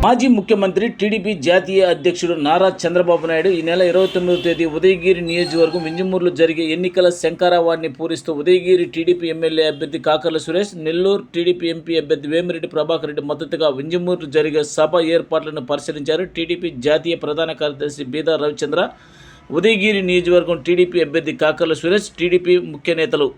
మాజీ ముఖ్యమంత్రి టీడీపీ జాతీయ అధ్యక్షుడు నారా చంద్రబాబు నాయుడు ఈ నెల 29వ తేదీ ఉదయగిరి నియోజకవర్గం వింజమూరులో జరిగే ఎన్నికల శంఖారావాన్ని పూరిస్తూ ఉదయగిరి టీడీపీ ఎమ్మెల్యే అభ్యర్థి కాకర్ల సురేష్, నెల్లూరు టీడీపీ ఎంపీ అభ్యర్థి వేమిరెడ్డి ప్రభాకర్ రెడ్డి మద్దతుగా వింజమూరులో జరిగే సభ ఏర్పాట్లను పరిశీలించారు. టీడీపీ జాతీయ ప్రధాన కార్యదర్శి బీదా రవిచంద్ర, ఉదయగిరి నియోజకవర్గం టీడీపీ అభ్యర్థి కాకర్ల సురేష్, టీడీపీ ముఖ్య నేతలు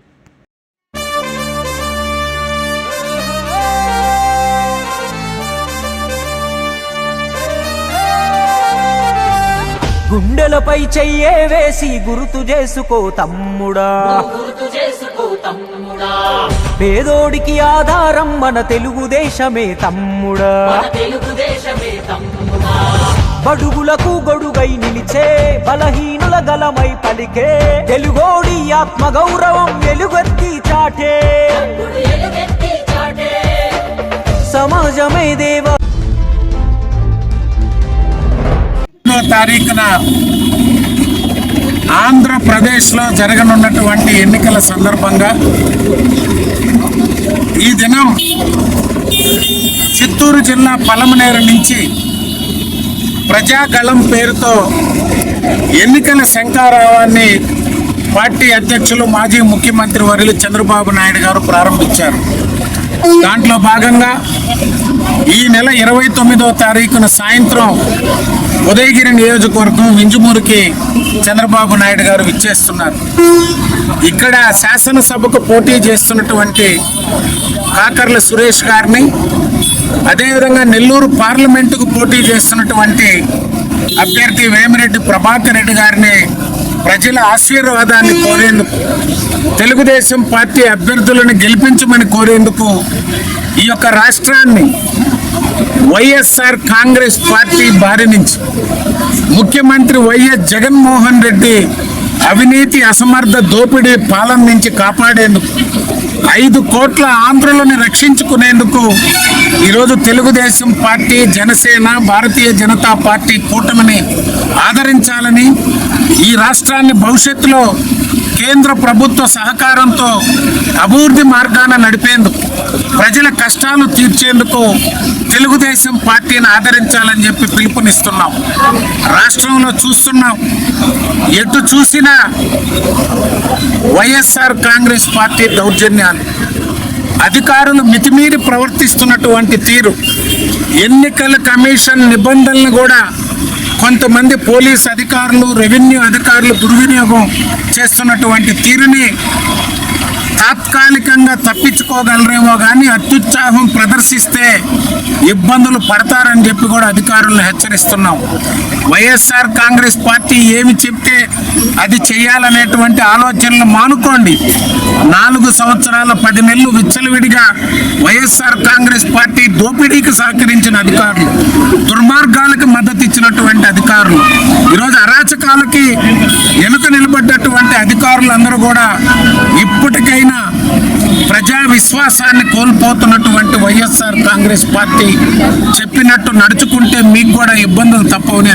గుండెలపై చెయ్యే వేసి గుర్తు చేసుకో తమ్ముడా, పేదోడికి ఆధారం మన తెలుగుదేశమే తమ్ముడా, బడుగులకు గొడుగై నిలిచే బలహీనుల గలమై పలికే తెలుగోడి ఆత్మ గౌరవం వెలుగెత్తి చాటే సమాజమే దేవ. తారీఖున ఆంధ్రప్రదేశ్లో జరగనున్నటువంటి ఎన్నికల సందర్భంగా ఈ దినం చిత్తూరు జిల్లా పలమనేరు నుంచి ప్రజాగళం పేరుతో ఎన్నికల శంఖారావాన్ని పార్టీ అధ్యక్షులు మాజీ ముఖ్యమంత్రి వర్యులు చంద్రబాబు నాయుడు గారు ప్రారంభించారు. దాంట్లో భాగంగా ఈ నెల 29వ తారీఖున సాయంత్రం ఉదయగిరి నియోజకవర్గం వింజమూరుకి చంద్రబాబు నాయుడు గారు విచ్చేస్తున్నారు. ఇక్కడ శాసనసభకు పోటీ చేస్తున్నటువంటి కాకర్ల సురేష్ గారిని, అదేవిధంగా నెల్లూరు పార్లమెంటుకు పోటీ చేస్తున్నటువంటి అభ్యర్థి వేమిరెడ్డి ప్రభాకర్ రెడ్డి గారిని ప్రజల ఆశీర్వాదాన్ని కోరేందుకు, తెలుగుదేశం పార్టీ అభ్యర్థులను గెలిపించమని కోరేందుకు ఈ యొక్క రాష్ట్రాన్ని వైఎస్ఆర్ కాంగ్రెస్ పార్టీ బారి నుంచి ముఖ్యమంత్రి వైఎస్ జగన్మోహన్ రెడ్డి అవినీతి అసమర్థ దోపిడీ పాలన నుంచి కాపాడేందుకు, 5 కోట్ల ఆంధ్రులను రక్షించుకునేందుకు ఈరోజు తెలుగుదేశం పార్టీ, జనసేన, భారతీయ జనతా పార్టీ కూటమిని ఆదరించాలని, ఈ రాష్ట్రాన్ని భవిష్యత్తులో కేంద్ర ప్రభుత్వ సహకారంతో అభివృద్ధి మార్గాన నడిపేందుకు, ప్రజల కష్టాలు తీర్చేందుకు తెలుగుదేశం పార్టీని ఆదరించాలని చెప్పి పిలుపునిస్తున్నాం. రాష్ట్రంలో చూస్తున్నాం, ఎటు చూసినా వైఎస్ఆర్ కాంగ్రెస్ పార్టీ దౌర్జన్యాలు, అధికారులు మితిమీరి ప్రవర్తిస్తున్నటువంటి తీరు, ఎన్నికల కమిషన్ నిబంధనలను కూడా కొంతమంది పోలీస్ అధికారులు, రెవెన్యూ అధికారులు దుర్వినియోగం చేస్తున్నటువంటి తీరుని తాత్కాలికంగా తప్పించుకోగలరేమో కానీ అత్యుత్సాహం ప్రదర్శిస్తే ఇబ్బందులు పడతారని చెప్పి కూడా అధికారులను హెచ్చరిస్తున్నాం. వైఎస్ఆర్ కాంగ్రెస్ పార్టీ ఏమి చెప్తే అది చేయాలనేటువంటి ఆలోచనలు మానుకోండి. 4 సంవత్సరాల 10 నెలలు విచ్చలవిడిగా వైఎస్ఆర్ కాంగ్రెస్ పార్టీ దోపిడీకి సహకరించిన అధికారులు, దుర్మార్గాలకు మద్దతు ఇచ్చినటువంటి అధికారులు, ఈరోజు అరాచకాలకి వెనుక నిలబడ్డటువంటి అధికారులందరూ కూడా ఇప్పటికైనా ప్రజా విశ్వాసాన్ని కోల్పోతున్నటువంటి వైఎస్ఆర్ కాంగ్రెస్ పార్టీ చెప్పినట్టు నడుచుకుంటే మీకు కూడా ఇబ్బందులు తప్పవని